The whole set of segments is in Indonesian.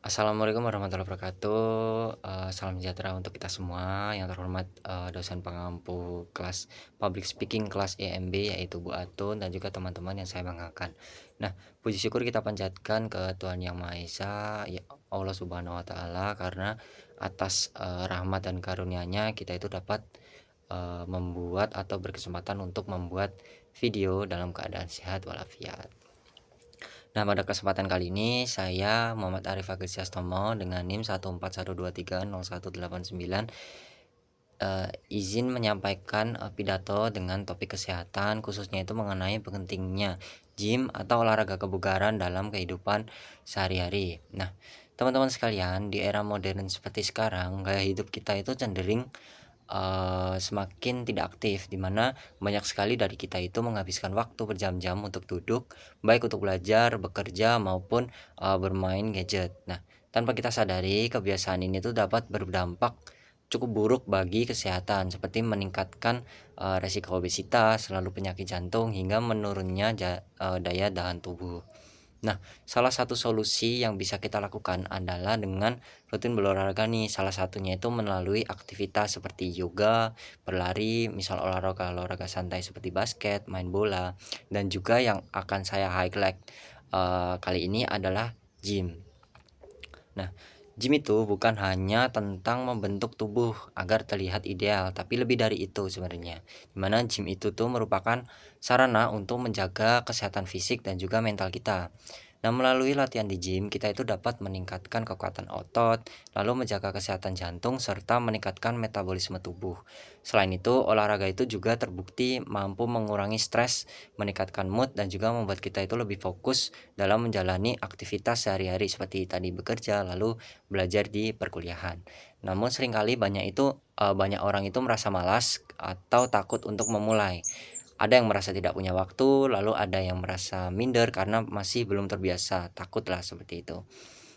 Assalamualaikum warahmatullahi wabarakatuh, salam sejahtera untuk kita semua. Yang terhormat, dosen pengampu kelas Public Speaking kelas EMB yaitu Bu Atun dan juga teman-teman yang saya banggakan. Nah, puji syukur kita panjatkan ke Tuhan Yang Maha Esa, ya Allah Subhanahu wa taala karena atas, rahmat dan karunia-Nya kita itu dapat, membuat atau berkesempatan untuk membuat video dalam keadaan sehat walafiat. Nah, pada kesempatan kali ini saya Muhammad Arif Agestiastomo dengan NIM 1412301899 izin menyampaikan pidato dengan topik kesehatan khususnya itu mengenai pentingnya gym atau olahraga kebugaran dalam kehidupan sehari-hari. Nah, teman-teman sekalian, di era modern seperti sekarang, gaya hidup kita itu cenderung semakin tidak aktif, di mana banyak sekali dari kita itu menghabiskan waktu berjam-jam untuk duduk, baik untuk belajar, bekerja, maupun, bermain gadget. Nah, tanpa kita sadari kebiasaan ini tuh dapat berdampak cukup buruk bagi kesehatan, seperti meningkatkan, resiko obesitas, lalu penyakit jantung, hingga menurunnya daya tahan tubuh. Nah, salah satu solusi yang bisa kita lakukan adalah dengan rutin berolahraga nih. Salah satunya itu melalui aktivitas seperti yoga, berlari, misal olahraga-olahraga santai seperti basket, main bola, dan juga yang akan saya highlight kali ini adalah gym. Nah, gym itu bukan hanya tentang membentuk tubuh agar terlihat ideal, tapi lebih dari itu sebenarnya. Dimana gym itu tuh merupakan sarana untuk menjaga kesehatan fisik dan juga mental kita. Nah, melalui latihan di gym, kita itu dapat meningkatkan kekuatan otot, lalu menjaga kesehatan jantung, serta meningkatkan metabolisme tubuh. Selain itu, olahraga itu juga terbukti mampu mengurangi stres, meningkatkan mood, dan juga membuat kita itu lebih fokus dalam menjalani aktivitas sehari-hari seperti tadi bekerja, lalu belajar di perkuliahan. Namun seringkali banyak orang itu merasa malas atau takut untuk memulai. Ada yang merasa tidak punya waktu, lalu ada yang merasa minder karena masih belum terbiasa, takutlah seperti itu.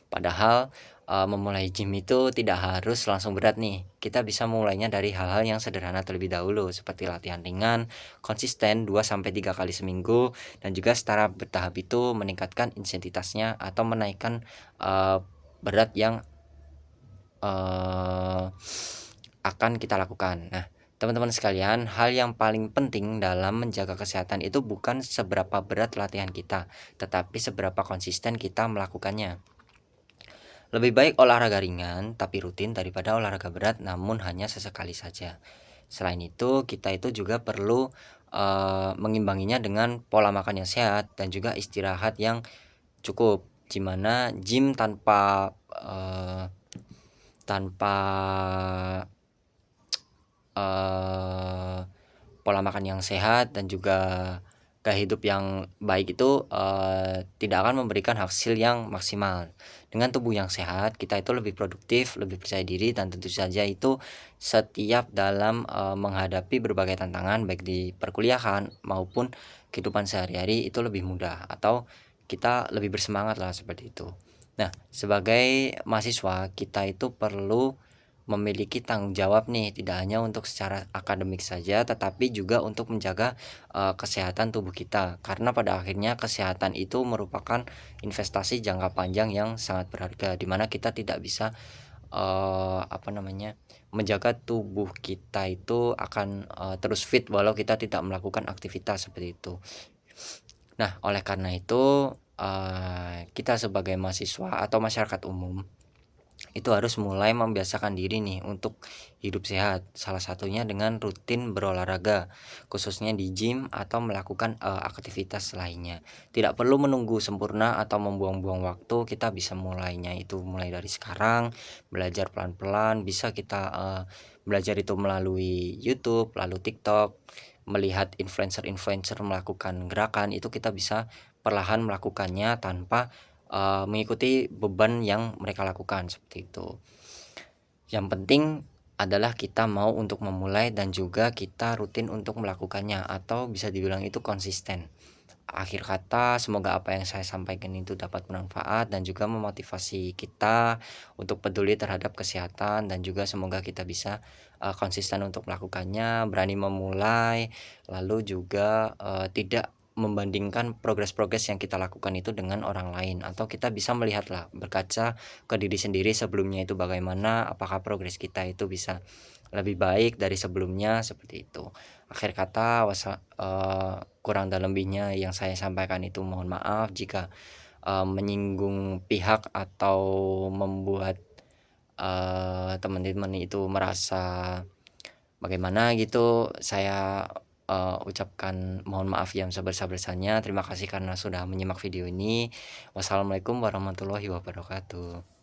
Padahal, memulai gym itu tidak harus langsung berat nih. Kita bisa mulainya dari hal-hal yang sederhana terlebih dahulu, seperti latihan ringan, konsisten 2 sampai 3 kali seminggu, dan juga secara bertahap itu meningkatkan intensitasnya atau menaikkan, berat yang, eee, akan kita lakukan. Nah, teman-teman sekalian, hal yang paling penting dalam menjaga kesehatan itu bukan seberapa berat latihan kita, tetapi seberapa konsisten kita melakukannya. Lebih baik olahraga ringan tapi rutin daripada olahraga berat namun hanya sesekali saja. Selain itu, kita itu juga perlu, mengimbanginya dengan pola makan yang sehat dan juga istirahat yang cukup. Di mana gym tanpa, eee, pola makan yang sehat dan juga gaya hidup yang baik itu, tidak akan memberikan hasil yang maksimal. Dengan tubuh yang sehat, kita itu lebih produktif, lebih percaya diri, dan tentu saja itu setiap dalam, menghadapi berbagai tantangan baik di perkuliahan maupun kehidupan sehari-hari itu lebih mudah atau kita lebih bersemangat lah seperti itu. Nah, sebagai mahasiswa kita itu perlu memiliki tanggung jawab nih, tidak hanya untuk secara akademik saja, tetapi juga untuk menjaga, kesehatan tubuh kita. Karena pada akhirnya kesehatan itu merupakan investasi jangka panjang yang sangat berharga, di mana kita tidak bisa, menjaga tubuh kita itu akan, terus fit walau kita tidak melakukan aktivitas seperti itu. Nah, oleh karena itu, kita sebagai mahasiswa atau masyarakat umum itu harus mulai membiasakan diri nih untuk hidup sehat. Salah satunya dengan rutin berolahraga, khususnya di gym atau melakukan, aktivitas lainnya. Tidak perlu menunggu sempurna atau membuang-buang waktu, kita bisa mulainya itu mulai dari sekarang, belajar pelan-pelan, bisa kita, belajar itu melalui YouTube, lalu TikTok, melihat influencer-influencer melakukan gerakan, itu kita bisa perlahan melakukannya tanpa mengikuti beban yang mereka lakukan, seperti itu. Yang penting adalah kita mau untuk memulai dan juga kita rutin untuk melakukannya atau bisa dibilang itu konsisten. Akhir kata, semoga apa yang saya sampaikan itu dapat bermanfaat dan juga memotivasi kita untuk peduli terhadap kesehatan dan juga semoga kita bisa, konsisten untuk melakukannya, berani memulai, lalu juga, tidak membandingkan progres-progres yang kita lakukan itu dengan orang lain, atau kita bisa melihatlah, berkaca ke diri sendiri sebelumnya itu bagaimana, apakah progres kita itu bisa lebih baik dari sebelumnya, seperti itu. Akhir kata kurang dan lebihnya yang saya sampaikan itu mohon maaf jika menyinggung pihak atau membuat teman-teman itu merasa bagaimana gitu. Saya ucapkan mohon maaf yang sebesar-besarnya. Terima kasih karena sudah menyimak video ini. Wassalamualaikum warahmatullahi wabarakatuh.